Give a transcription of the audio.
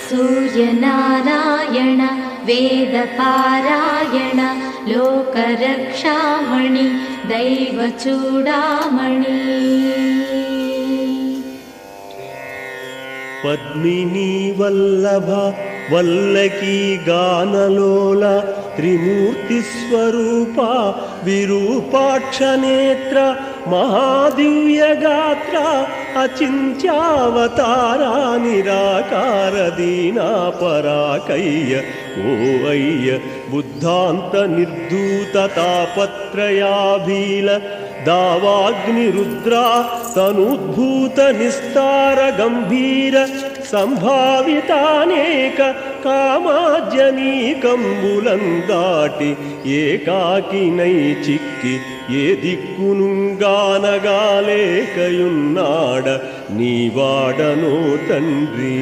सूर्यनारायण वेदपारायण लोकरक्षामणि दैवचूडामणि पद्मिनी वल्लभ वल्लकी गानलोल त्रिमूर्तिस्वरूपा विरूपाक्षनेत्र महादिव्यगात्र अचिन्त्यावतारा निराकार दीनापराकय्य ओ अय्य बुद्धान्त निर्धूत तापत्रयाभील दावाग्निरुद्रा तनुद्भूत निस्तार गंभीर संभावितानेक कामाज्यनीकंबुलं दाटि ఏకాకినై చిక్కి ఏ దిక్కునుగానగాలేకయున్నాడ నీవాడనో తండ్రి.